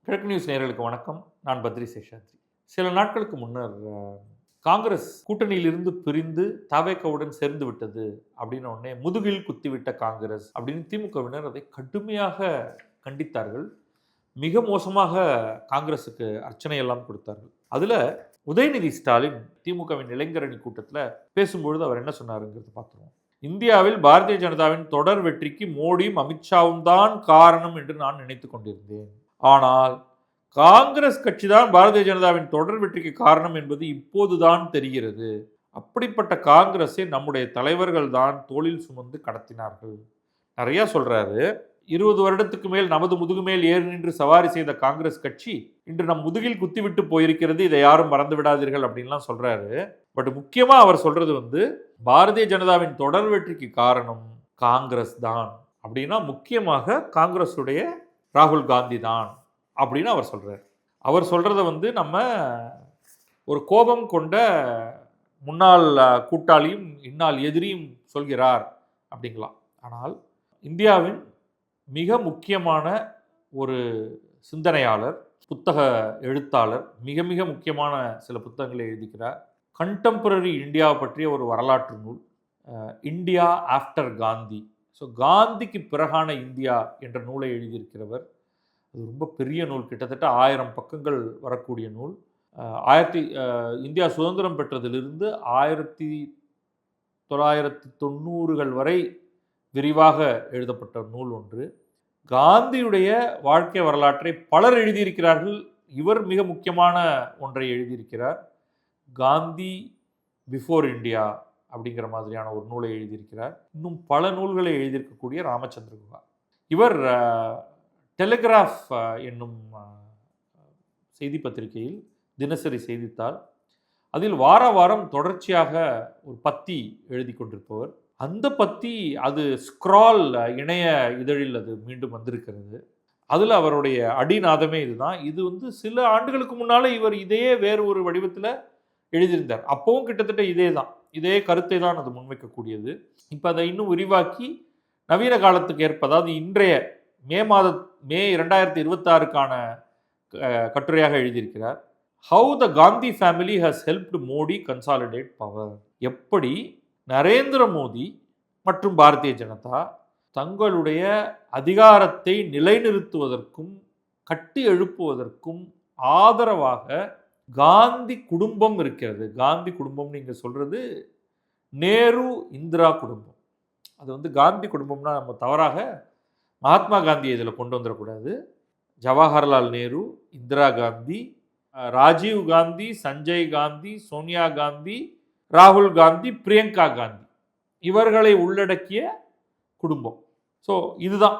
கிழக்கு நியூஸ் நேயர்களுக்கு வணக்கம். நான் பத்ரி சேஷாத்ரி. சில நாட்களுக்கு முன்னர் காங்கிரஸ் கூட்டணியிலிருந்து பிரிந்து தவேகாவுடன் சேர்ந்து விட்டது அப்படின்னு உடனே முதுகில் குத்திவிட்ட காங்கிரஸ் அப்படின்னு திமுகவினர் அதை கடுமையாக கண்டித்தார்கள். மிக மோசமாக காங்கிரஸுக்கு அர்ச்சனை எல்லாம் கொடுத்தார்கள். அதுல உதயநிதி ஸ்டாலின் திமுகவின் இளைஞரணி கூட்டத்தில் பேசும்பொழுது அவர் என்ன சொன்னாருங்கிறது பார்த்துருவோம். இந்தியாவில் பாரதிய ஜனதாவின் தொடர் வெற்றிக்கு மோடியும் அமித்ஷாவும் தான் காரணம் என்று நான் நினைத்துக் கொண்டிருந்தேன். ஆனால் காங்கிரஸ் கட்சிதான் பாரதிய ஜனதாவின் தொடர் வெற்றிக்கு காரணம் என்பது இப்போதுதான் தெரிகிறது. அப்படிப்பட்ட காங்கிரஸை நம்முடைய தலைவர்கள் தான் தோளில் சுமந்து கடத்தினார்கள். நிறைய சொல்றாரு. 20 வருடத்துக்கு மேல் நமது முதுகு மேல் ஏறி நின்று சவாரி செய்த காங்கிரஸ் கட்சி இன்று நம் முதுகில் குத்திவிட்டு போயிருக்கிறது, இதை யாரும் மறந்து விடாதீர்கள் அப்படின்லாம் சொல்றாரு. பட் முக்கியமா அவர் சொல்றது பாரதிய ஜனதாவின் தொடர் வெற்றிக்கு காரணம் காங்கிரஸ் தான் அப்படின்னா முக்கியமாக காங்கிரஸுடைய ராகுல் காந்தி தான் அப்படின்னு அவர் சொல்றார். அவர் சொல்றத நம்ம ஒரு கோபம் கொண்ட முன்னாள் கூட்டாளியும் இந்நாள் எதிரியும் சொல்கிறார் அப்படிங்களாம். ஆனால் இந்தியாவின் மிக முக்கியமான ஒரு சிந்தனையாளர், புத்தக எழுத்தாளர், மிக மிக முக்கியமான சில புத்தகங்களை எழுதிக்கிறார். கண்டெம்பரரி இந்தியாவை பற்றிய ஒரு வரலாற்று நூல், இந்தியா ஆஃப்டர் காந்தி. ஸோ காந்திக்கு பிறகான இந்தியா என்ற நூலை எழுதியிருக்கிறவர். அது ரொம்ப பெரிய நூல், கிட்டத்தட்ட 1000 பக்கங்கள் வரக்கூடிய நூல். இந்தியா சுதந்திரம் பெற்றதிலிருந்து 1990கள் வரை விரிவாக எழுதப்பட்ட நூல் ஒன்று. காந்தியுடைய வாழ்க்கை வரலாற்றை பலர் எழுதியிருக்கிறார்கள். இவர் மிக முக்கியமான ஒன்றை எழுதியிருக்கிறார். காந்தி பிஃபோர் இந்தியா அப்படிங்கிற மாதிரியான ஒரு நூலை எழுதியிருக்கிறார். இன்னும் பல நூல்களை எழுதியிருக்கக்கூடிய ராமச்சந்திர குஹா. இவர் டெலிகிராஃப் என்னும் செய்தி பத்திரிகையில், தினசரி செய்தித்தாள், அதில் வார வாரம் தொடர்ச்சியாக ஒரு பத்தி எழுதி கொண்டிருப்பவர். அந்த பத்தி அது ஸ்க்ரால் இணைய இதழில் அது மீண்டும் வந்திருக்கிறது. அதில் அவருடைய அடிநாதமே இதுதான். இது சில ஆண்டுகளுக்கு முன்னால் இவர் இதையே வேறு ஒரு வடிவத்தில் எழுதியிருந்தார். அப்பவும் கிட்டத்தட்ட இதே கருத்தை தான் அது முன்வைக்கக்கூடியது. இப்போ அதை இன்னும் விரிவாக்கி நவீன காலத்துக்கு ஏற்ப, அதாவது இன்றைய மே 2026க்கான கட்டுரையாக எழுதியிருக்கிறார். How the Gandhi family has helped Modi consolidate power. எப்படி நரேந்திர மோடி மற்றும் பாரதிய ஜனதா தங்களுடைய அதிகாரத்தை நிலைநிறுத்துவதற்கும் கட்டி எழுப்புவதற்கும் ஆதரவாக காந்தி குடும்பம் இருக்கிறது. காந்தி குடும்பம் நீங்க சொல்றது நேரு இந்திரா குடும்பம். அது காந்தி குடும்பம்னா நம்ம தவறாக மகாத்மா காந்தியை இதில் கொண்டு வந்துடக்கூடாது. ஜவஹர்லால் நேரு, இந்திரா காந்தி, ராஜீவ் காந்தி, சஞ்சய் காந்தி, சோனியா காந்தி, ராகுல் காந்தி, பிரியங்கா காந்தி, இவர்களை உள்ளடக்கிய குடும்பம். ஸோ இதுதான்.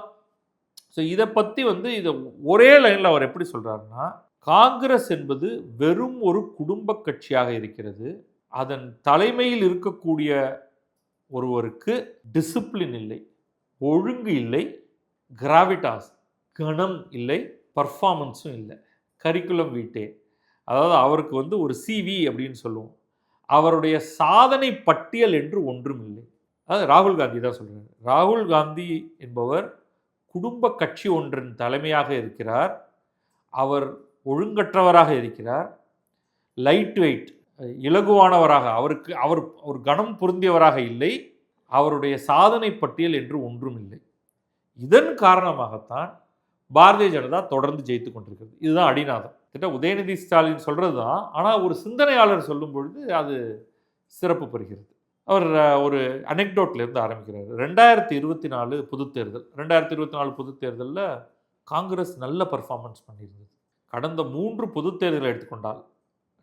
ஸோ இதை பற்றி இதை ஒரே லைனில் அவர் எப்படி சொல்கிறாருன்னா, காங்கிரஸ் என்பது வெறும் ஒரு குடும்ப கட்சியாக இருக்கிறது. அதன் தலைமையில் இருக்கக்கூடிய ஒருவருக்கு டிசிப்ளின் இல்லை, ஒழுங்கு இல்லை, கிராவிட்டாஸ் கணம் இல்லை, பர்ஃபார்மன்ஸும் இல்லை, கரிக்குலம் வீட்டே. அதாவது அவருக்கு ஒரு சிவி அப்படின்னு சொல்லுவோம். அவருடைய சாதனை பட்டியல் என்று ஒன்றும் இல்லை. அதாவது ராகுல் காந்தி தான் சொல்கிறார். ராகுல் காந்தி என்பவர் குடும்ப கட்சி ஒன்றின் தலைமையாக இருக்கிறார். அவர் ஒழுங்கற்றவராக இருக்கிறார். லைட் வெயிட், இலகுவானவராக, அவர் ஒரு கணம் பொருந்தியவராக இல்லை. அவருடைய சாதனை பட்டியல் என்று ஒன்றும் இல்லை. இதன் காரணமாகத்தான் பாரதிய ஜனதா தொடர்ந்து ஜெயித்து கொண்டிருக்கிறது. இதுதான் அடிநாதம். உதயநிதி ஸ்டாலின் சொல்றது தான். ஆனால் ஒரு சிந்தனையாளர் சொல்லும் பொழுது அது சிறப்பு பெறுகிறது. அவர் ஒரு அனெக்டோட்ல இருந்து ஆரம்பிக்கிறார். 2024 பொதுத் தேர்தல். 2024 பொதுத் தேர்தலில் காங்கிரஸ் நல்ல பர்ஃபார்மன்ஸ் பண்ணியிருந்தது. கடந்த 3 பொதுத் தேர்தலை எடுத்துக்கொண்டால்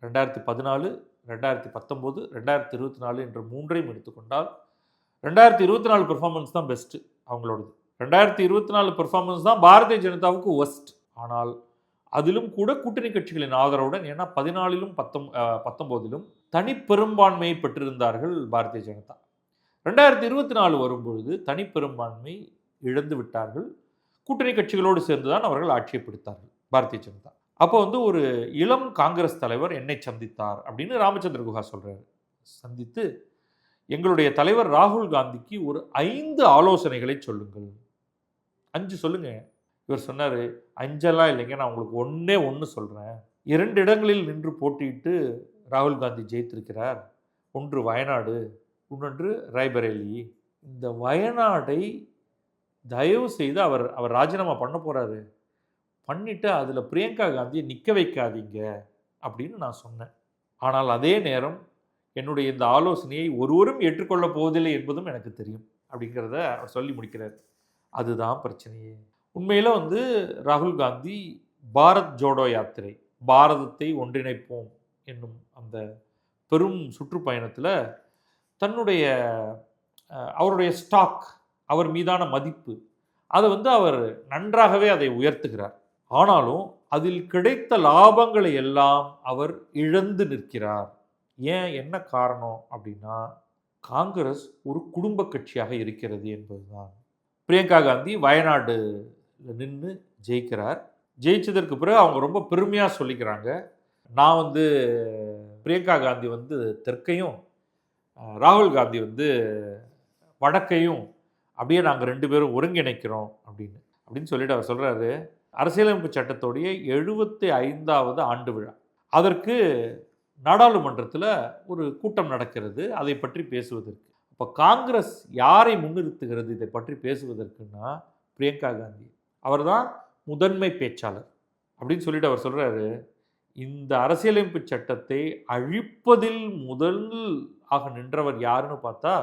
2014, 2019, 2024 என்ற 3ஐயும் எடுத்துக்கொண்டால் 2024 பெர்ஃபார்மன்ஸ் தான் பெஸ்ட்டு அவங்களோடது. 2024 பெர்ஃபார்மன்ஸ் தான் பாரதிய ஜனதாவுக்கு ஒஸ்ட். ஆனால் அதிலும் கூட கூட்டணி கட்சிகளின் ஆதரவுடன், ஏன்னா 14லும் 19லும் தனிப்பெரும்பான்மையை பெற்றிருந்தார்கள் பாரதிய ஜனதா. 2024 வரும்பொழுது தனிப்பெரும்பான்மை இழந்து விட்டார்கள். கூட்டணி கட்சிகளோடு சேர்ந்துதான் அவர்கள் ஆட்சியை பிடித்தார்கள் பாரதிய ஜனதா. அப்போ ஒரு இளம் காங்கிரஸ் தலைவர் என்னை சந்தித்தார் அப்படின்னு ராமச்சந்திர குஹா சொல்றாரு. சந்தித்து, எங்களுடைய தலைவர் ராகுல் காந்திக்கு ஒரு 5 ஆலோசனைகளை சொல்லுங்கள். 5 சொல்லுங்க. இவர் சொன்னார், அஞ்செல்லாம் இல்லைங்க, நான் உங்களுக்கு ஒன்றே ஒன்று சொல்கிறேன். 2 இடங்களில் நின்று போட்டியிட்டு ராகுல் காந்தி ஜெயித்திருக்கிறார். ஒன்று வயநாடு, இன்னொன்று ராய்பரேலி. இந்த வயநாடை தயவு செய்து அவர் ராஜினாமா பண்ண போகிறாரு, பண்ணிவிட்டு அதில் பிரியங்கா காந்தியை நிற்க வைக்காதீங்க அப்படின்னு நான் சொன்னேன். ஆனால் அதே நேரம் என்னுடைய இந்த ஆலோசனையை ஒருவரும் ஏற்றுக்கொள்ளப் போவதில்லை என்பதும் எனக்கு தெரியும் அப்படிங்கிறத அவர் சொல்லி முடிக்கிறார். அதுதான் பிரச்சனையே. உண்மையில் ராகுல் காந்தி பாரத் ஜோடோ யாத்திரை, பாரதத்தை ஒன்றிணைப்போம் என்னும் அந்த பெரும் சுற்றுப்பயணத்தில் தன்னுடைய அவருடைய ஸ்டாக், அவர் மீதான மதிப்பு, அதை அவர் நன்றாகவே அதை உயர்த்துகிறார். ஆனாலும் அதில் கிடைத்த லாபங்களை எல்லாம் அவர் இழந்து நிற்கிறார். ஏன், என்ன காரணம் அப்படின்னா, காங்கிரஸ் ஒரு குடும்ப கட்சியாக இருக்கிறது என்பதுதான். பிரியங்கா காந்தி வயநாடு நின்று ஜெயிக்கிறார். ஜெயிச்சதற்கு பிறகு அவங்க ரொம்ப பெருமையாக சொல்லிக்கிறாங்க, நான் பிரியங்கா காந்தி தெற்கையும், ராகுல் காந்தி வடக்கையும் அப்படியே நாங்கள் 2 பேரும் ஒருங்கிணைக்கிறோம் அப்படின்னு சொல்லிட்டு அவர் சொல்கிறாரு. அரசியலமைப்பு சட்டத்துடைய 75வது ஆண்டு விழா, அதற்கு நாடாளுமன்றத்தில் ஒரு கூட்டம் நடக்கிறது அதை பற்றி பேசுவதற்கு. இப்போ காங்கிரஸ் யாரை முன்னிறுத்துகிறது இதை பற்றி பேசுவதற்குன்னா பிரியங்கா காந்தி. அவர் தான் முதன்மை பேச்சாளர் அப்படின்னு சொல்லிட்டு அவர் சொல்கிறாரு, இந்த அரசியலமைப்பு சட்டத்தை அழிப்பதில் முதல் ஆக நின்றவர் யாருன்னு பார்த்தா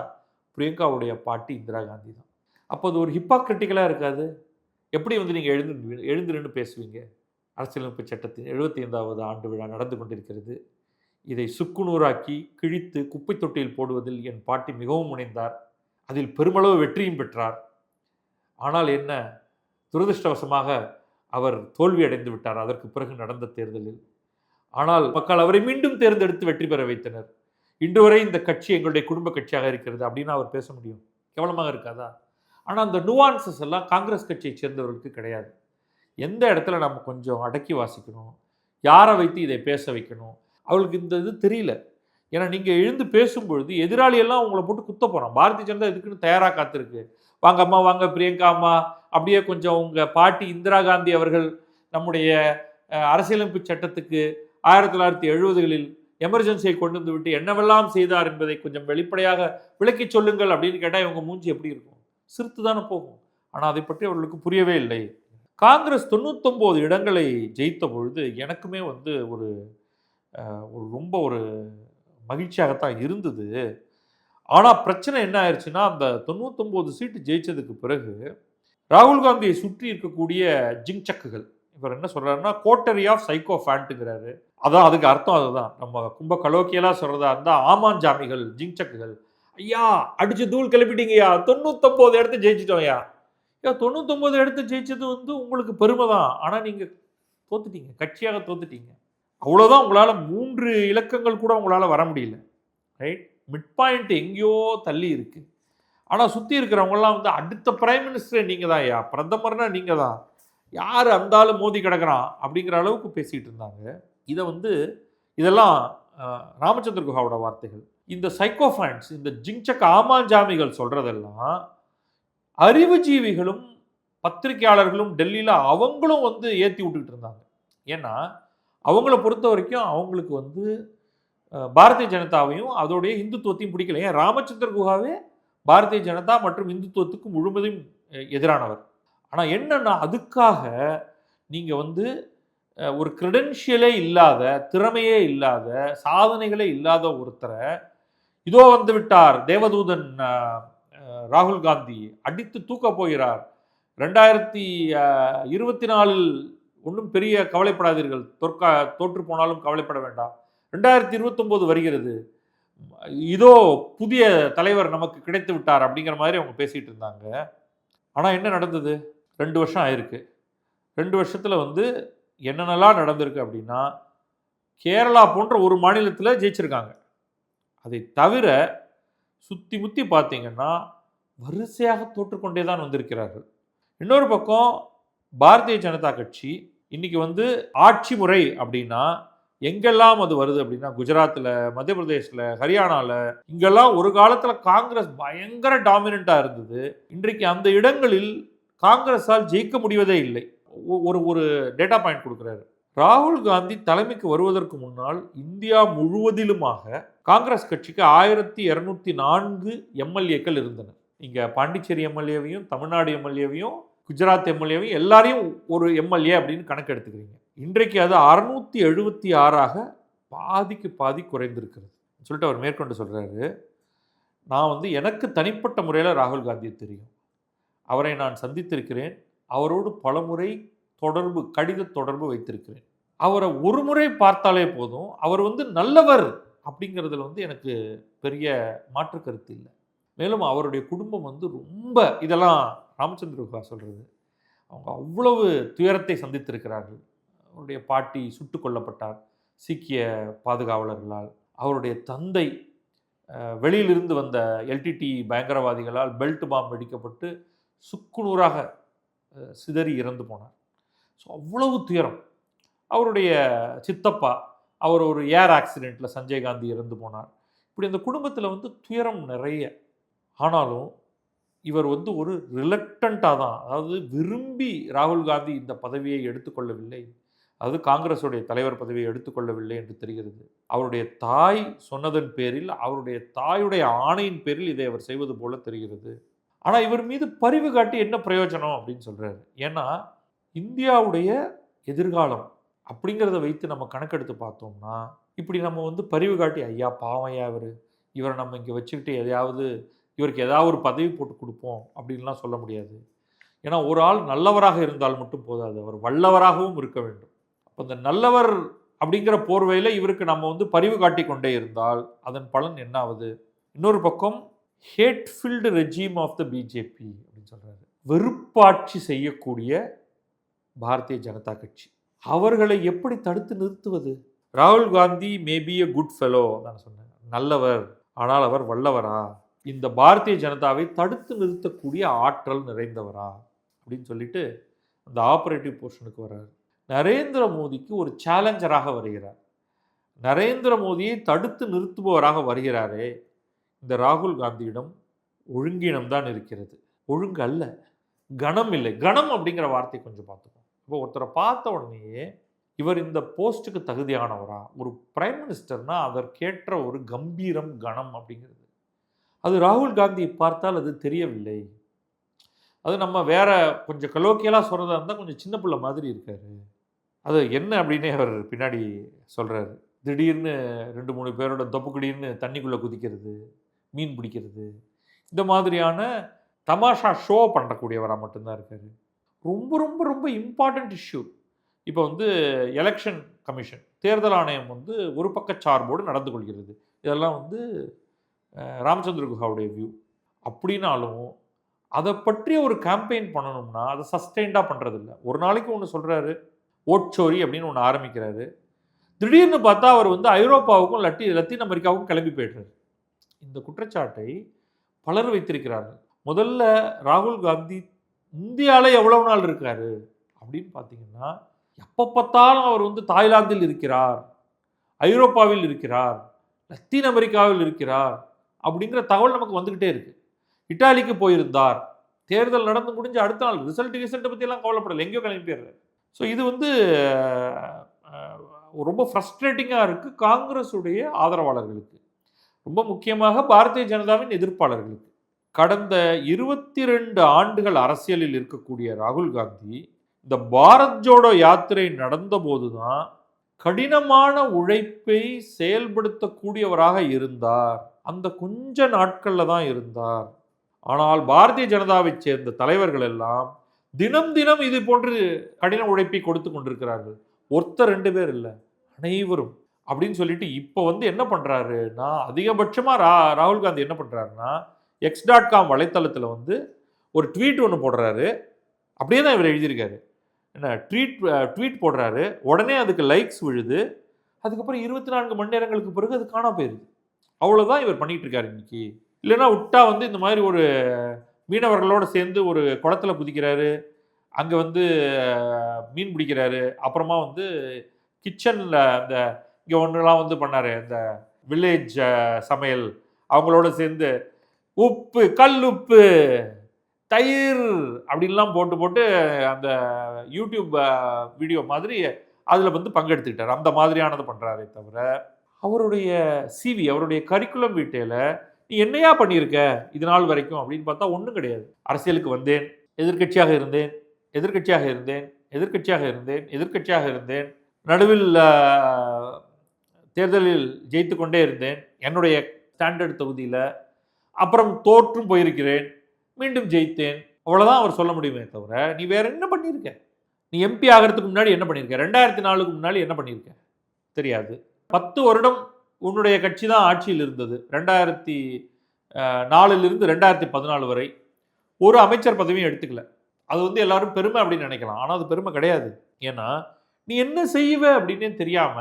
பிரியங்காவுடைய பாட்டி இந்திரா காந்தி தான். அப்போ அது ஒரு ஹிப்பாக்ரிட்டிக்கலாக இருக்காது? எப்படி நீங்கள் எழுந்து நின்று பேசுவீங்க? அரசியலமைப்பு சட்டத்தின் 75வது ஆண்டு விழா நடந்து கொண்டிருக்கிறது. இதை சுக்குநூறாக்கி கிழித்து குப்பை தொட்டியில் போடுவதில் என் பாட்டி மிகவும் முனைந்தார். அதில் பெருமளவு வெற்றியும் பெற்றார். ஆனால் என்ன, துரதிருஷ்டவசமாக அவர் தோல்வி அடைந்து விட்டார் அதற்கு பிறகு நடந்த தேர்தலில். ஆனால் மக்கள் அவரை மீண்டும் தேர்ந்தெடுத்து வெற்றி பெற வைத்தனர். இன்று வரை இந்த கட்சி எங்களுடைய குடும்ப கட்சியாக இருக்கிறது அப்படின்னு அவர் பேச முடியும்? கேவலமாக இருக்காதா? ஆனால் அந்த நுவான்சஸ் எல்லாம் காங்கிரஸ் கட்சியை சேர்ந்தவர்களுக்கு கிடையாது. எந்த இடத்துல நம்ம கொஞ்சம் அடக்கி வாசிக்கணும், யாரை வைத்து இதை பேச வைக்கணும், அவளுக்கு இந்த இது தெரியல. ஏன்னா நீங்கள் எழுந்து பேசும்பொழுது எதிராளியெல்லாம் உங்களை போட்டு குத்த போகிறான். பாரதிய ஜனதா இதுக்குன்னு தயாராக காத்திருக்கு. வாங்க அம்மா, வாங்க பிரியங்கா அம்மா, அப்படியே கொஞ்சம் உங்கள் பாட்டி இந்திரா காந்தி அவர்கள் நம்முடைய அரசியலமைப்பு சட்டத்துக்கு 1970களில் எமர்ஜென்சியை கொண்டு வந்து விட்டு என்னவெல்லாம் செய்தார் என்பதை கொஞ்சம் வெளிப்படையாக விளக்கி சொல்லுங்கள் அப்படின்னு கேட்டால் இவங்க மூஞ்சி எப்படி இருக்கும்? சிரித்து தானே போகும். ஆனால் அதை பற்றி அவர்களுக்கு புரியவே இல்லை. காங்கிரஸ் 99 இடங்களை ஜெயித்த பொழுது எனக்குமே ஒரு ரொம்ப ஒரு மகிழ்ச்சியாகத்தான் இருந்தது. ஆனால் பிரச்சனை என்ன ஆயிடுச்சுன்னா, அந்த 99 சீட்டு ஜெயிச்சதுக்கு பிறகு ராகுல் காந்தியை சுற்றி இருக்கக்கூடிய ஜிங்சக்குகள், இவர் என்ன சொல்கிறாருன்னா கோட்டரி ஆஃப் சைக்கோ ஃபேண்ட்டுங்கிறாரு. அதான் அதுக்கு அர்த்தம் அதுதான். நம்ம கும்ப கலோக்கியெல்லாம் சொல்கிறதா இருந்தால் ஆமாஞ்சாமிகள், ஜிங்சக்குகள். ஐயா அடிச்சு தூள் கிளப்பிட்டீங்கய்யா, 99 இடத்த ஜெயிச்சிட்டோம்யா. 99 இடத்த ஜெயிச்சது உங்களுக்கு பெருமை தான். ஆனால் நீங்கள் தோத்துட்டீங்க, கட்சியாக தோத்துட்டீங்க. அவ்வளோதான். உங்களால் 3 இலக்கங்கள் கூட உங்களால் வர முடியல. ரைட், மிட் பாயிண்ட் எங்கேயோ தள்ளி இருக்குது. ஆனால் சுற்றி இருக்கிறவங்களாம் அடுத்த பிரைம் மினிஸ்டரே நீங்கள் தான் ஐயா, பிரதமர்னா நீங்கள் தான், யார் அந்தாலும் மோதி கிடக்கிறான் அப்படிங்கிற அளவுக்கு பேசிகிட்டு இருந்தாங்க. இதை இதெல்லாம் ராமச்சந்திர குஹாவோட வார்த்தைகள். இந்த சைக்கோஃபேன்ஸ், இந்த ஜிங்சக் ஆமாஞ்சாமிகள் சொல்கிறதெல்லாம் அறிவுஜீவிகளும் பத்திரிகையாளர்களும் டெல்லியில் அவங்களும் ஏற்றி விட்டுக்கிட்டு இருந்தாங்க. ஏன்னா அவங்கள பொறுத்த வரைக்கும் அவங்களுக்கு பாரதிய ஜனதாவையும் அதோடைய இந்துத்துவத்தையும் பிடிக்கல. ஏன், ராமச்சந்திர குஹாவே பாரதிய ஜனதா மற்றும் இந்துத்துவத்துக்கு முழுவதும் எதிரானவர். ஆனால் என்னன்னா, அதுக்காக நீங்கள் ஒரு கிரெடென்ஷியலே இல்லாத, திறமையே இல்லாத, சாதனைகளே இல்லாத ஒருத்தரை இதோ வந்து விட்டார் தேவதூதன் ராகுல் காந்தி, அடித்து தூக்க போகிறார், 2024 ஒன்றும் பெரிய கவலைப்படாதீர்கள், தோற்று போனாலும் கவலைப்பட வேண்டாம், 2029 வருகிறது, இதோ புதிய தலைவர் நமக்கு கிடைத்து விட்டார் அப்படிங்கிற மாதிரி அவங்க பேசிகிட்டு இருந்தாங்க. ஆனால் என்ன நடந்தது? 2 வருஷம் ஆயிருக்கு. 2 வருஷத்தில் என்னென்னலாம் நடந்திருக்கு அப்படின்னா, கேரளா போன்ற ஒரு மாநிலத்தில் ஜெயிச்சிருக்காங்க. அதை தவிர சுற்றி முற்றி பார்த்தீங்கன்னா வரிசையாக தோற்றுக்கொண்டே தான் வந்திருக்கிறார்கள். இன்னொரு பக்கம் பாரதிய ஜனதா கட்சி இன்னைக்கு ஆட்சி முறை அப்படின்னா எங்கெல்லாம் அது வருது அப்படின்னா, குஜராத்தில், மத்திய பிரதேசில், ஹரியானாவில், இங்கெல்லாம் ஒரு காலத்தில் காங்கிரஸ் பயங்கர டாமினண்ட்டாக இருந்தது. இன்றைக்கு அந்த இடங்களில் காங்கிரஸால் ஜெயிக்க முடிவதே இல்லை. ஒரு ஒரு டேட்டா பாயிண்ட் கொடுக்குறாரு. ராகுல் காந்தி தலைமைக்கு வருவதற்கு முன்னால் இந்தியா முழுவதிலுமாக காங்கிரஸ் கட்சிக்கு 1204 எம்எல்ஏக்கள் இருந்தனர். இங்க பாண்டிச்சேரி எம்எல்ஏவையும், தமிழ்நாடு எம்எல்ஏவையும், குஜராத் எம்எல்ஏவையும் எல்லாரையும் ஒரு எம்எல்ஏ அப்படின்னு கணக்கு எடுத்துக்கிறீங்க. இன்றைக்கு அது 676ஆக பாதிக்கு பாதி குறைந்திருக்கிறது சொல்லிட்டு அவர் மேற்கொண்டு சொல்றாரு. நான் வந்து எனக்கு தனிப்பட்ட முறையில் ராகுல் காந்தியை தெரியும். அவரை நான் சந்தித்திருக்கிறேன். அவரோடு பலமுறை கடித தொடர்பு வைத்திருக்கிறேன். அவரை ஒரு முறை பார்த்தாலே போதும். அவர் வந்து நல்லவர் அப்படிங்கிறதுல வந்து எனக்கு பெரிய மாற்று கருத்து இல்லை. மேலும் அவருடைய குடும்பம் வந்து ரொம்ப இதெல்லாம் ராமச்சந்திர சொல்றது. அவங்க அவ்வளவு துயரத்தை சந்தித்திருக்கிறார்கள். அவருடைய பாட்டி சுட்டுக் கொல்லப்பட்டார் சீக்கிய பாதுகாவலர்களால். அவருடைய தந்தை வெளியிலிருந்து வந்த எல்டிடி பயங்கரவாதிகளால் பெல்ட் பாம் வெடிக்கப்பட்டு சுக்குநூறாக சிதறி இறந்து போனார். ஸோ அவ்வளவு துயரம். அவருடைய சித்தப்பா அவர் ஒரு ஏர் ஆக்சிடெண்ட்டில் சஞ்சய் காந்தி இறந்து போனார். இப்படி அந்த குடும்பத்தில் வந்து துயரம் நிறைய. ஆனாலும் இவர் வந்து ஒரு ரிலக்டண்ட்டாக தான், அதாவது விரும்பி ராகுல் காந்தி இந்த பதவியை எடுத்துக்கொள்ளவில்லை, அது காங்கிரஸுடைய தலைவர் பதவியை எடுத்துக்கொள்ளவில்லை என்று தெரிகிறது. அவருடைய தாய் சொன்னதன் பேரில், அவருடைய தாயுடைய ஆணையின் பேரில் இதை அவர் செய்வது போல தெரிகிறது. ஆனால் இவர் மீது பரிவு காட்டி என்ன பிரயோஜனம் அப்படின்னு சொல்கிறாரு. ஏன்னா இந்தியாவுடைய எதிர்காலம் அப்படிங்கிறத வைத்து நம்ம கணக்கெடுத்து பார்த்தோம்னா, இப்படி நம்ம வந்து பரிவு காட்டி ஐயா பாவம் ஐயா இவரை நம்ம இங்கே வச்சுக்கிட்டு இவருக்கு ஏதாவது ஒரு பதவி போட்டு கொடுப்போம் அப்படின்லாம் சொல்ல முடியாது. ஏன்னா ஒரு ஆள் நல்லவராக இருந்தால் மட்டும் போதாது, அவர் வல்லவராகவும் இருக்க வேண்டும். அப்போ இந்த நல்லவர் அப்படிங்கிற போர்வையில் இவருக்கு நம்ம வந்து பரிவு காட்டி கொண்டே இருந்தால் அதன் பலன் என்ன ஆகுது? இன்னொரு பக்கம் hate filled regime of the BJP அப்படின்னு சொல்கிறாரு. வெறுப்பாட்சி செய்யக்கூடிய பாரதிய ஜனதா கட்சி, அவர்களை எப்படி தடுத்து நிறுத்துவது? ராகுல் Gandhi maybe a good fellow தான் சொன்னேன், நல்லவர். ஆனால் அவர் வல்லவரா? இந்த பாரதிய ஜனதாவை தடுத்து நிறுத்தக்கூடிய ஆற்றல் நிறைந்தவரா அப்படின்னு சொல்லிட்டு அந்த ஆபரேட்டிவ் போர்ஷனுக்கு வர்றார். நரேந்திர மோடிக்கு ஒரு சேலஞ்சராக வருகிறார். நரேந்திர மோடியை தடுத்து நிறுத்துபவராக வருகிறாரே. இந்த ராகுல் காந்தியிடம் ஒழுங்கினம் தான் இருக்கிறது, ஒழுங்கு அல்ல, கணம் இல்லை. கணம் அப்படிங்கிற வார்த்தை கொஞ்சம் பார்த்துக்கோம். இப்போ ஒருத்தரை பார்த்த உடனேயே இவர் இந்த போஸ்ட்டுக்கு தகுதியானவரா? ஒரு பிரைம் மினிஸ்டர்னா அதற்கேற்ற ஒரு கம்பீரம், கணம் அப்படிங்கிறது அது ராகுல் காந்தியை பார்த்தால் அது தெரியவில்லை. அது நம்ம வேற கொஞ்சம் கலோக்கியலாக சொல்கிறதா இருந்தால் கொஞ்சம் சின்ன பிள்ளை மாதிரி இருக்காரு. அது என்ன அப்படின்னே அவர் பின்னாடி சொல்கிறாரு. திடீர்னு 2-3 பேரோட தொப்புக்குடின்னு தண்ணிக்குள்ளே குதிக்கிறது, மீன் பிடிக்கிறது, இந்த மாதிரியான தமாஷா ஷோ பண்ணக்கூடியவராக மட்டும்தான் இருக்கார். ரொம்ப ரொம்ப ரொம்ப இம்பார்ட்டண்ட் இஷ்யூ. இப்போ வந்து எலெக்ஷன் கமிஷன், தேர்தல் ஆணையம் வந்து ஒரு பக்க சார்போடு நடந்து கொள்கிறது. இதெல்லாம் வந்து ராமச்சந்திர குஹாவுடைய வியூ. அப்படின்னாலும் அதை பற்றிய ஒரு கேம்பெயின் பண்ணணும்னா அதை சஸ்டெயின்டாக பண்ணுறதில்ல. ஒரு நாளைக்கு ஒன்று சொல்கிறாரு, ஓட்சோரி அப்படின்னு ஒன்று ஆரம்பிக்கிறாரு. திடீர்னு பார்த்தா அவர் வந்து ஐரோப்பாவுக்கும் லத்தீன் அமெரிக்காவுக்கும் கிளம்பி போய்டுறாரு. இந்த குற்றச்சாட்டை பலர் வைத்திருக்கிறார்கள். முதல்ல ராகுல் காந்தி இந்தியாவில் எவ்வளவு நாள் இருக்காரு அப்படின்னு பார்த்தீங்கன்னா, எப்போ பார்த்தாலும் அவர் வந்து தாய்லாந்தில் இருக்கிறார், ஐரோப்பாவில் இருக்கிறார், லத்தீன் அமெரிக்காவில் இருக்கிறார் அப்படிங்கிற தகவல் நமக்கு வந்துக்கிட்டே இருக்கு. இட்டாலிக்கு போயிருந்தார், தேர்தல் நடந்து முடிஞ்ச அடுத்த நாள் ரிசல்ட்டை பற்றியெல்லாம் கவலைப்படலை, எங்கேயோ கிளம்பி போயிடுறாரு. ஸோ இது வந்து ரொம்ப ஃப்ரஸ்ட்ரேட்டிங்காக இருக்குது காங்கிரஸுடைய ஆதரவாளர்களுக்கு, ரொம்ப முக்கியமாக பாரதிய ஜனதாவின் எதிர்ப்பாளர்களுக்கு. கடந்த 22 ஆண்டுகள் அரசியலில் இருக்கக்கூடிய ராகுல் காந்தி இந்த பாரத் ஜோடோ யாத்திரை நடந்தபோது தான் கடினமான உழைப்பை செயல்படுத்தக்கூடியவராக இருந்தார். அந்த கொஞ்ச நாட்களில் தான் இருந்தார். ஆனால் பாரதிய ஜனதாவை சேர்ந்த தலைவர்கள் எல்லாம் தினம் தினம் இது போன்று கடின உழைப்பை கொடுத்து கொண்டிருக்கிறார்கள். ஒருத்தர் 2 பேர் இல்லை, அனைவரும் அப்படின்னு சொல்லிட்டு இப்போ வந்து என்ன பண்ணுறாருன்னா, அதிகபட்சமாக ராகுல் காந்தி என்ன பண்ணுறாருன்னா, x.com வலைத்தளத்தில் வந்து ஒரு ட்வீட் ஒன்று போடுறாரு. அப்படியே தான் இவர் எழுதியிருக்காரு. என்ன ட்வீட் போடுறாரு, உடனே அதுக்கு லைக்ஸ் விழுது. அதுக்கப்புறம் 24 மணி நேரங்களுக்கு பிறகு அது காணாம போயிருது. அவ்வளோதான் இவர் பண்ணிகிட்டு இருக்காரு இன்னைக்கு. இல்லைன்னா விட்டா வந்து இந்த மாதிரி ஒரு மீனவர்களோடு சேர்ந்து ஒரு குளத்துல குதிக்கிறாரு, அங்கே வந்து மீன் பிடிக்கிறாரு, அப்புறமா வந்து கிச்சனில் அந்த இங்கே ஒன்றுலாம் வந்து பண்ணார், இந்த வில்லேஜ் சமையல் அவங்களோட சேர்ந்து உப்பு, கல் உப்பு, தயிர் அப்படின்லாம் போட்டு போட்டு அந்த யூடியூப் வீடியோ மாதிரி அதில் வந்து பங்கெடுத்துக்கிட்டார். அந்த மாதிரியானது பண்ணுறாரே தவிர, அவருடைய சிவி, அவருடைய கரிக்குலம் வீட்டையில் நீ என்னையா பண்ணியிருக்க இது நாள் வரைக்கும் அப்படின்னு பார்த்தா ஒன்றும் கிடையாது. அரசியலுக்கு வந்தேன், எதிர்க்கட்சியாக இருந்தேன், எதிர்க்கட்சியாக இருந்தேன், எதிர்க்கட்சியாக இருந்தேன், எதிர்க்கட்சியாக இருந்தேன், நடுவில் தேர்தலில் ஜெயித்து கொண்டே இருந்தேன் என்னுடைய ஸ்டாண்டர்ட் தொகுதியில், அப்புறம் தோற்றும் போயிருக்கிறேன், மீண்டும் ஜெயித்தேன். அவ்வளோதான் அவர் சொல்ல முடியுமே தவிர, நீ வேற என்ன பண்ணியிருக்க? நீ எம்பி ஆகிறதுக்கு முன்னாடி என்ன பண்ணியிருக்க? 2004க்கு முன்னாடி என்ன பண்ணியிருக்க? தெரியாது. 10 வருடம் உன்னுடைய கட்சி தான் ஆட்சியில் இருந்தது. 2004லிருந்து 2014 வரை ஒரு அமைச்சர் பதவியும் எடுத்துக்கல. அது வந்து எல்லாரும் பெருமை அப்படின்னு நினைக்கலாம். ஆனால் அது பெருமை கிடையாது. ஏன்னா நீ என்ன செய்வ அப்படின்னே தெரியாம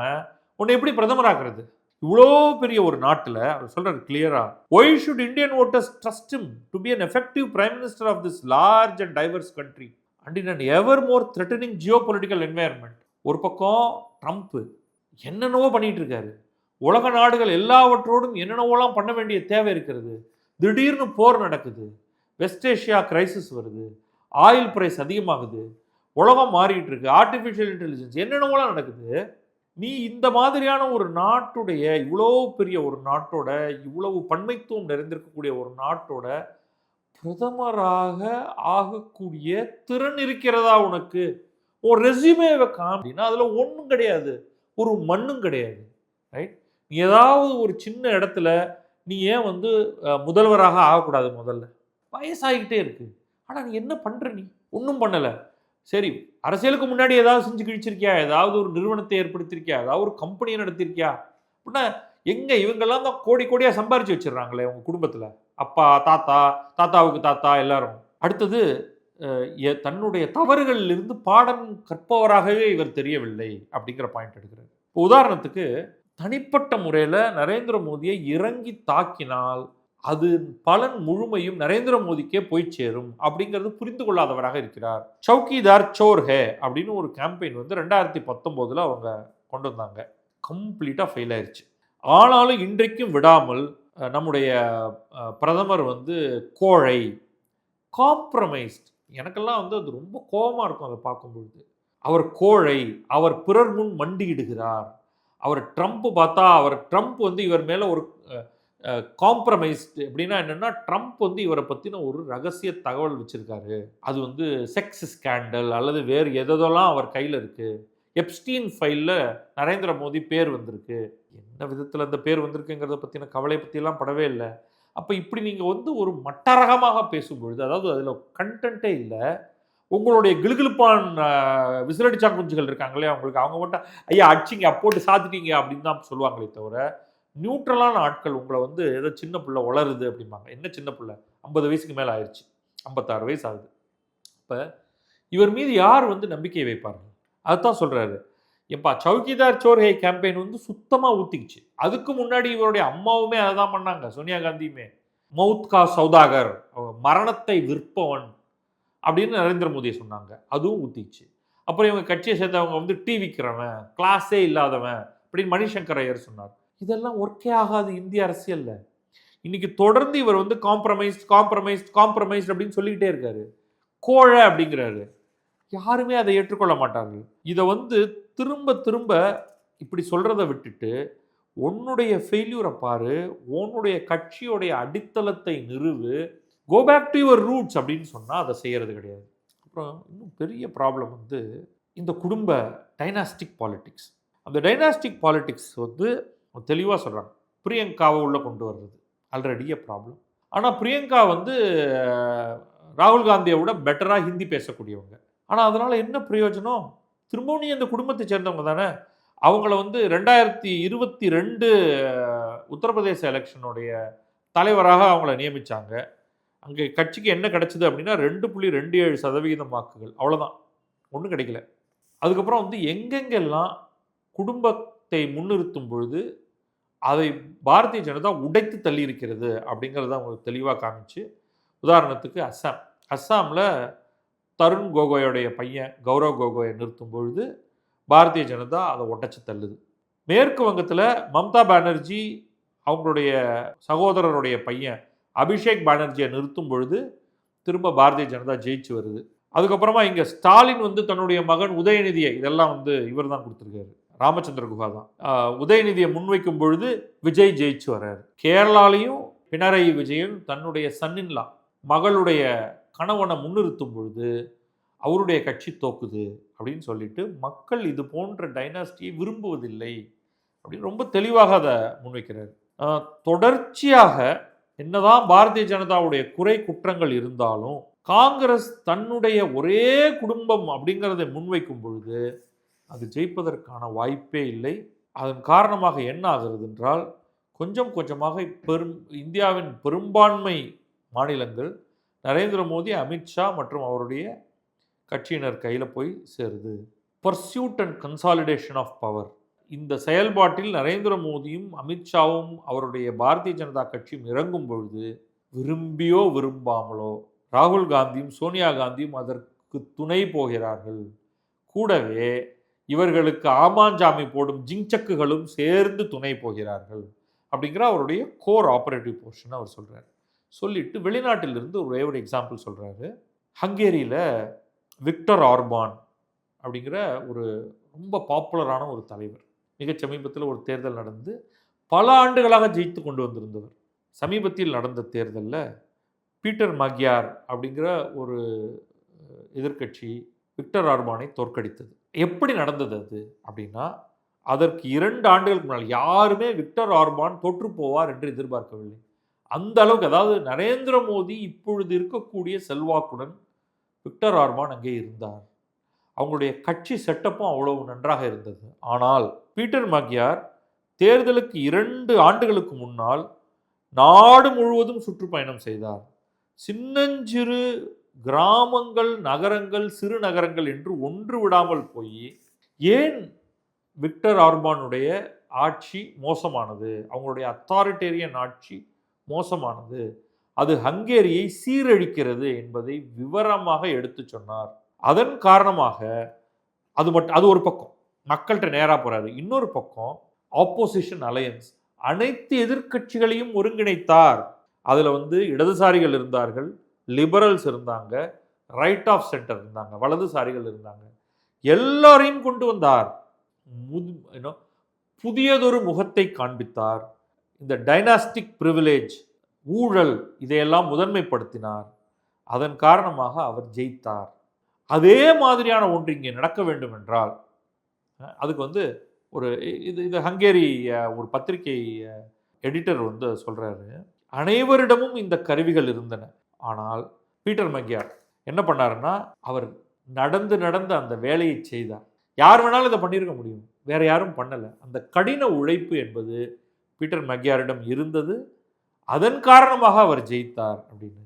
உன்னை எப்படி பிரதமராக்குறது? இவ்வளோ பெரிய ஒரு நாட்டில் அவர் சொல்றாரு கிளியரா, why should Indian voters trust him to be an effective prime minister of this large and diverse country and in an ever more threatening geopolitical environment. ஒரு பக்கம் ட்ரம்ப் என்னென்னவோ பண்ணிட்டு இருக்காரு. உலக நாடுகள் எல்லாவற்றோடும் என்னென்னவோலாம் பண்ண வேண்டிய தேவை இருக்கிறது. திடீர்னு போர் நடக்குது, வெஸ்ட் ஏஷியா கிரைசிஸ் வருது, ஆயில் பிரைஸ் அதிகமாகுது, உலகம் மாறிட்டு இருக்கு, ஆர்டிஃபிஷியல் இன்டெலிஜென்ஸ் என்னென்னவோலாம் நடக்குது. நீ இந்த மாதிரியான ஒரு நாட்டுடைய, இவ்வளோ பெரிய ஒரு நாட்டோட, இவ்வளவு பன்மைத்துவம் நிறைந்திருக்கக்கூடிய ஒரு நாட்டோட பிரதமராக ஆகக்கூடிய திறன் இருக்கிறதா உனக்கு? ஒரு ரெஸ்யூமேவை காமினா அதில் ஒன்றும் கிடையாது, ஒரு மண்ணும் கிடையாது. ரைட்? நீ ஏதாவது ஒரு சின்ன இடத்துல நீ ஏன் வந்து முதல்வராக ஆகக்கூடாது? முதல்ல வயசாகிக்கிட்டே இருக்கு, ஆனால் நீ என்ன பண்ணுற? நீ ஒன்றும் பண்ணலை. சரி, அரசியலுக்கு முன்னாடி ஏதாவது செஞ்சு கிழிச்சிருக்கியா? ஏதாவது ஒரு நிறுவனத்தை ஏற்படுத்தியிருக்கியா? ஏதாவது ஒரு கம்பெனியை நடத்தியிருக்கியா? அப்படின்னா எங்கே இவங்கெல்லாம் தான் கோடி கோடியாக சம்பாரிச்சு வச்சிடுறாங்களே உங்கள் குடும்பத்தில், அப்பா, தாத்தா, தாத்தாவுக்கு தாத்தா எல்லாரும். அடுத்தது தன்னுடைய தவறுகளிலிருந்து பாடம் கற்பவராகவே இவர் தெரியவில்லை அப்படிங்கிற பாயிண்ட் எடுக்கிறார். உதாரணத்துக்கு தனிப்பட்ட முறையில் நரேந்திர மோடியை இறங்கி தாக்கினால் அது பலன் முழுமையும் நரேந்திர மோடிக்கே போய் சேரும் அப்படிங்கிறது புரிந்து கொள்ளாதவராக இருக்கிறார். சௌக்கிதார் சோர் ஹே அப்படின்னு ஒரு கேம்பெயின் வந்து 2019 அவங்க கொண்டு வந்தாங்க. கம்ப்ளீட்டாக ஃபெயில் ஆயிடுச்சு. ஆனாலும் இன்றைக்கும் விடாமல் நம்முடைய பிரதமர் வந்து கோழை, காம்ப்ரமைஸ்ட், எனக்கெல்லாம் வந்து அது ரொம்ப கோபமாக இருக்கும் அதை பார்க்கும்பொழுது. அவர் கோழை, அவர் பிறர் முன் மண்டியிடுகிறார். அவர் ட்ரம்ப் பார்த்தா, அவர் ட்ரம்ப் வந்து இவர் மேலே ஒரு காம்ப்ரமைஸ்டு அப்படின்னா என்னென்னா, ட்ரம்ப் வந்து இவரை பற்றின ஒரு ரகசிய தகவல் வச்சுருக்காரு. அது வந்து செக்ஸ் ஸ்கேண்டல் அல்லது வேறு எதெல்லாம் அவர் கையில் இருக்குது. எப்ஸ்டீன் ஃபைலில் நரேந்திர மோடி பேர் வந்திருக்கு. என்ன விதத்தில் அந்த பேர் வந்திருக்குங்கிறத பற்றின கவலை பற்றியெல்லாம் படவே இல்லை. அப்போ இப்படி நீங்கள் வந்து ஒரு மட்டரகமாக பேசும்பொழுது, அதாவது அதில் கண்டென்ட்டே இல்லை, உங்களுடைய கிளுகிழுப்பான் விசிலடிச்சா குஞ்சுகள் இருக்காங்களே அவங்களுக்கு, அவங்க மட்டும் ஐயா அடிச்சிங்க போட்டு சாத்துட்டீங்க அப்படின்னு தான் சொல்லுவாங்களே தவிர, நியூட்ரலான ஆட்கள் உங்களை வந்து ஏதோ சின்ன பிள்ளை வளருது அப்படிம்பாங்க. என்ன சின்ன பிள்ளை? 50 வயசுக்கு மேலே ஆயிடுச்சு, 56 வயசு ஆகுது. இப்போ இவர் மீது யார் வந்து நம்பிக்கை வைப்பார்கள்? அதுதான் சொல்கிறாரு. எப்பா சௌக்கிதார் சோர்ஹே கேம்பெயின் வந்து சுத்தமாக ஊற்றிக்குச்சு. அதுக்கு முன்னாடி இவருடைய அம்மாவுமே அதை தான் பண்ணாங்க, சோனியா காந்தியுமே. மவுத் கா சௌதாகர், மரணத்தை விற்பவன் அப்படின்னு நரேந்திர மோடியை சொன்னாங்க, அதுவும் ஊற்றிச்சு. அப்புறம் இவங்க கட்சியை சேர்ந்தவங்க வந்து டீ விற்கிறவன், கிளாஸே இல்லாதவன் அப்படின்னு மணிசங்கர் ஐயர் சொன்னார். இதெல்லாம் ஒர்க்கே ஆகாது இந்திய அரசியல்ல. இன்னைக்கு தொடர்ந்து இவர் வந்து காம்ப்ரமைஸ்ட் அப்படின்னு சொல்லிக்கிட்டே இருக்காரு. கோழை அப்படிங்கிறாரு. யாருமே அதை ஏற்றுக்கொள்ள மாட்டார்கள். இதை வந்து திரும்ப திரும்ப இப்படி சொல்றதை விட்டுட்டு உன்னுடைய ஃபெயில்யூரை பாரு, உன்னுடைய கட்சியோடைய அடித்தளத்தை நிறுவு, go back to your roots அப்படின்னு சொன்னால் அதை செய்கிறது கிடையாது. அப்புறம் இன்னும் பெரிய ப்ராப்ளம் வந்து இந்த குடும்ப டைனாஸ்டிக் பாலிட்டிக்ஸ். அந்த டைனாஸ்டிக் பாலிட்டிக்ஸ் வந்து தெளிவாக சொல்கிறாங்க, பிரியங்காவை உள்ளே கொண்டு வர்றது ஆல்ரெடி ப்ராப்ளம். ஆனால் பிரியங்கா வந்து ராகுல் காந்தியை விட பெட்டராக ஹிந்தி பேசக்கூடியவங்க. ஆனால் அதனால் என்ன பிரயோஜனம்? திரும்பவும் நீ அந்த குடும்பத்தை சேர்ந்தவங்க தானே. அவங்கள வந்து 2022 உத்தரப்பிரதேச எலெக்ஷனுடைய தலைவராக அவங்கள நியமித்தாங்க. அங்கே கட்சிக்கு என்ன கிடைச்சிது அப்படின்னா 2.27% வாக்குகள், அவ்வளோதான், ஒன்றும் கிடைக்கல. அதுக்கப்புறம் வந்து எங்கெங்கெல்லாம் குடும்பத்தை முன்னிறுத்தும் பொழுது அதை பாரதிய ஜனதா உடைத்து தள்ளி இருக்கிறது அப்படிங்கிறத அவங்களுக்கு தெளிவாக காமிச்சு. உதாரணத்துக்கு அஸ்ஸாமில் தருண் கோகோயோடைய பையன் கௌரவ் கோகோயை நிறுத்தும் பொழுது பாரதிய ஜனதா அதை உடைச்சு தள்ளுது. மேற்கு வங்கத்தில் மம்தா பானர்ஜி அவங்களுடைய சகோதரருடைய பையன் அபிஷேக் பானர்ஜியை நிறுத்தும் பொழுது திரும்ப பாரதிய ஜனதா ஜெயிச்சு வருது. அதுக்கப்புறமா இங்கே ஸ்டாலின் வந்து தன்னுடைய மகன் உதயநிதியை, இதெல்லாம் வந்து இவர் தான் கொடுத்துருக்காரு, ராமச்சந்திர குஹா தான், உதயநிதியை முன்வைக்கும் பொழுது விஜய் ஜெயிச்சு வர்றாரு. கேரளாலையும் பினராயி விஜயன் தன்னுடைய சன்னின்லா மகளுடைய கணவனை முன்னிறுத்தும் பொழுது அவருடைய கட்சி தோக்குது அப்படின்னு சொல்லிட்டு மக்கள் இது போன்ற டைனாஸ்டியை விரும்புவதில்லை அப்படின்னு ரொம்ப தெளிவாக அதை முன்வைக்கிறார். தொடர்ச்சியாக என்னதான் பாரதிய ஜனதாவுடைய குறை குற்றங்கள் இருந்தாலும் காங்கிரஸ் தன்னுடைய ஒரே குடும்பம் அப்படிங்கிறதை முன்வைக்கும் பொழுது அது ஜெயிப்பதற்கான வாய்ப்பே இல்லை. அதன் காரணமாக என்ன ஆகிறது என்றால், கொஞ்சம் கொஞ்சமாக இந்தியாவின் பெரும்பான்மை மாநிலங்கள் நரேந்திர மோடி, அமித்ஷா மற்றும் அவருடைய கட்சியினர் கையில் போய் சேருது. Pursuit and consolidation of power. இந்த செயல்பாட்டில் நரேந்திர மோடியும் அமித்ஷாவும் அவருடைய பாரதிய ஜனதா கட்சியும் இறங்கும் பொழுது விரும்பியோ விரும்பாமலோ ராகுல் காந்தியும் சோனியா காந்தியும் அதற்கு துணை போகிறார்கள். கூடவே இவர்களுக்கு ஆமாஞ்சாமி போடும் ஜிங்சக்குகளும் சேர்ந்து துணை போகிறார்கள் அப்படிங்கிற அவருடைய கோர் ஆப்ரேட்டிவ் போர்ஷன் அவர் சொல்கிறார். சொல்லிட்டு வெளிநாட்டிலிருந்து ஒரே ஒரு எக்ஸாம்பிள் சொல்கிறாரு. ஹங்கேரியில் விக்டர் ஆர்பான் அப்படிங்கிற ஒரு ரொம்ப பாப்புலரான ஒரு தலைவர், மிகச் சமீபத்தில் ஒரு தேர்தல் நடந்து பல ஆண்டுகளாக ஜெயித்து கொண்டு வந்திருந்தவர். சமீபத்தில் நடந்த தேர்தலில் பீட்டர் மக்யார் அப்படிங்கிற ஒரு எதிர்க்கட்சி விக்டர் ஆர்பானை தோற்கடித்தது. எப்படி நடந்தது அது அப்படின்னா, அதற்கு 2 ஆண்டுகளுக்கு முன்னால் யாருமே விக்டர் ஆர்பான் தோற்று போவார் என்று எதிர்பார்க்கவில்லை. அந்த அளவுக்கு, அதாவது நரேந்திர மோடி இப்பொழுது இருக்கக்கூடிய செல்வாக்குடன் விக்டர் ஆர்பான் அங்கே இருந்தார். அவங்களுடைய கட்சி செட்டப்பும் அவ்வளவு நன்றாக இருந்தது. ஆனால் பீட்டர் மக்யார் தேர்தலுக்கு 2 ஆண்டுகளுக்கு முன்னால் நாடு முழுவதும் சுற்றுப்பயணம் செய்தார். சின்னஞ்சிறு கிராமங்கள், நகரங்கள், சிறு நகரங்கள் என்று ஒன்று விடாமல் போய், ஏன் விக்டர் ஆர்பானுடைய ஆட்சி மோசமானது, அவங்களுடைய அத்தாரிட்டேரியன் ஆட்சி மோசமானது, அது ஹங்கேரியை சீரழிக்கிறது என்பதை விவரமாக எடுத்து சொன்னார். அதன் காரணமாக அது ஒரு பக்கம் மக்கள்கிட்ட நேராக போறாரு. இன்னொரு பக்கம் ஆப்போசிஷன் அலையன்ஸ், அனைத்து எதிர்க்கட்சிகளையும் ஒருங்கிணைத்தார். அதில் வந்து இடதுசாரிகள் இருந்தார்கள், லிபரல்ஸ் இருந்தாங்க, ரைட் ஆஃப் சென்டர் இருந்தாங்க, வலதுசாரிகள் இருந்தாங்க, எல்லாரையும் கொண்டு வந்தார். புதியதொரு முகத்தை காண்பித்தார். இந்த டைனாஸ்டிக் பிரிவிலேஜ், ஊழல், இதையெல்லாம் முதன்மைப்படுத்தினார். அதன் காரணமாக அவர் ஜெயித்தார். அதே மாதிரியான ஒன்று இங்கே நடக்க வேண்டும் என்றால், அதுக்கு வந்து ஒரு இது ஹங்கேரி ஒரு பத்திரிகை எடிட்டர் வந்து சொல்கிறாரு, அனைவரிடமும் இந்த கருவிகள் இருந்தன. ஆனால் பீட்டர் மக்யார் என்ன பண்ணாருன்னா, அவர் நடந்து அந்த வேலையை செய்தார். யார் வேணாலும் இதை பண்ணியிருக்க முடியும், வேற யாரும் பண்ணலை. அந்த கடின உழைப்பு என்பது பீட்டர் மக்யாரிடம் இருந்தது. அதன் காரணமாக அவர் ஜெயித்தார் அப்படின்னு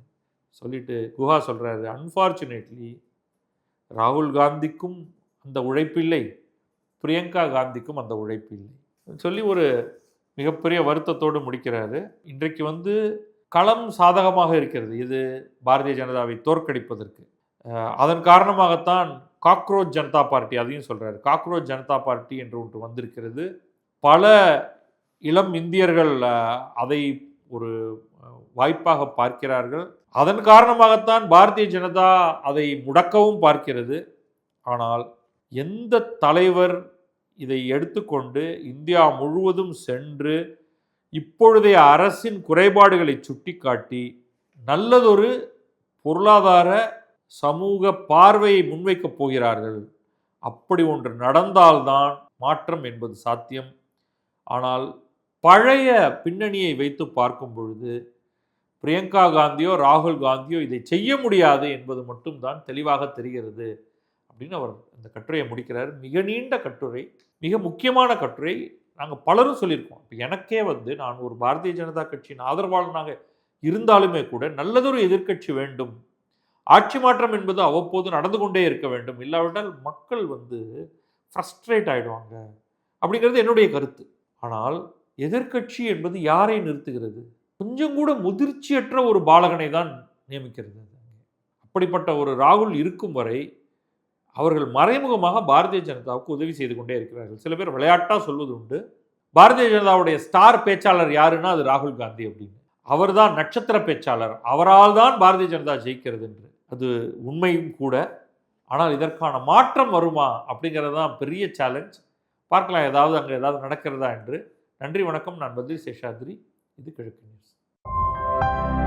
சொல்லிட்டு குஹா சொல்கிறாரு, அன்ஃபார்ச்சுனேட்லி ராகுல் காந்திக்கும் அந்த உழைப்பில்லை, பிரியங்கா காந்திக்கும் அந்த உழைப்பில்லை சொல்லி ஒரு மிகப்பெரிய வருத்தத்தோடு முடிக்கிறாரு. இன்றைக்கு வந்து களம் சாதகமாக இருக்கிறது இது பாரதிய ஜனதாவை தோற்கடிப்பதற்கு. அதன் காரணமாகத்தான் காக்ரோச் ஜனதா பார்ட்டி, அதையும் சொல்கிறாரு, காக்ரோச் ஜனதா பார்ட்டி என்று ஒன்று வந்திருக்கிறது. பல இளம் இந்தியர்கள் அதை ஒரு வாய்ப்பாக பார்க்கிறார்கள். அதன் காரணமாகத்தான் பாரதிய ஜனதா அதை முடக்கவும் பார்க்கிறது. ஆனால் எந்த தலைவர் இதை எடுத்துக்கொண்டு இந்தியா முழுவதும் சென்று இப்பொழுதைய அரசின் குறைபாடுகளை சுட்டிக்காட்டி நல்லதொரு பொருளாதார சமூக பார்வையை முன்வைக்கப் போகிறார்கள், அப்படி ஒன்று நடந்தால்தான் மாற்றம் என்பது சாத்தியம். ஆனால் பழைய பின்னணியை வைத்து பார்க்கும் பொழுது பிரியங்கா காந்தியோ ராகுல் காந்தியோ இதை செய்ய முடியாது என்பது மட்டும்தான் தெளிவாக தெரிகிறது அப்படின்னு அவர் இந்த கட்டுரையை முடிக்கிறார். மிக நீண்ட கட்டுரை, மிக முக்கியமான கட்டுரை. நாங்கள் பலரும் சொல்லியிருக்கோம். இப்போ எனக்கே வந்து, நான் ஒரு பாரதிய ஜனதா கட்சியின் ஆதரவாளனாக இருந்தாலுமே கூட நல்லதொரு எதிர்க்கட்சி வேண்டும், ஆட்சி மாற்றம் என்பது அவ்வப்போது நடந்து கொண்டே இருக்க வேண்டும், இல்லாவிட்டால் மக்கள் வந்து ஃப்ரஸ்ட்ரேட் ஆகிடுவாங்க அப்படிங்கிறது என்னுடைய கருத்து. ஆனால் எதிர்க்கட்சி என்பது யாரை நிறுத்துகிறது? கொஞ்சம் கூட முதிர்ச்சியற்ற ஒரு பாலகனை தான் நியமிக்கிறது. அப்படிப்பட்ட ஒரு ராகுல் இருக்கும் வரை அவர்கள் மறைமுகமாக பாரதிய ஜனதாவுக்கு உதவி செய்து கொண்டே இருக்கிறார்கள். சில பேர் விளையாட்டாக சொல்வது உண்டு, பாரதிய ஜனதாவுடைய ஸ்டார் பேச்சாளர் யாருன்னா அது ராகுல் காந்தி அப்படின்னு. அவர்தான் நட்சத்திர பேச்சாளர், அவரால் தான் பாரதிய ஜனதா ஜெயிக்கிறது என்று. அது உண்மையும் கூட. ஆனால் இதற்கான மாற்றம் வருமா அப்படிங்கிறது தான் பெரிய சேலஞ்ச். பார்க்கலாம் அங்கே ஏதாவது நடக்கிறதா என்று. நன்றி, வணக்கம். நான் பத்ரி சேஷாத்ரி. இது கிழக்கு நியூஸ்.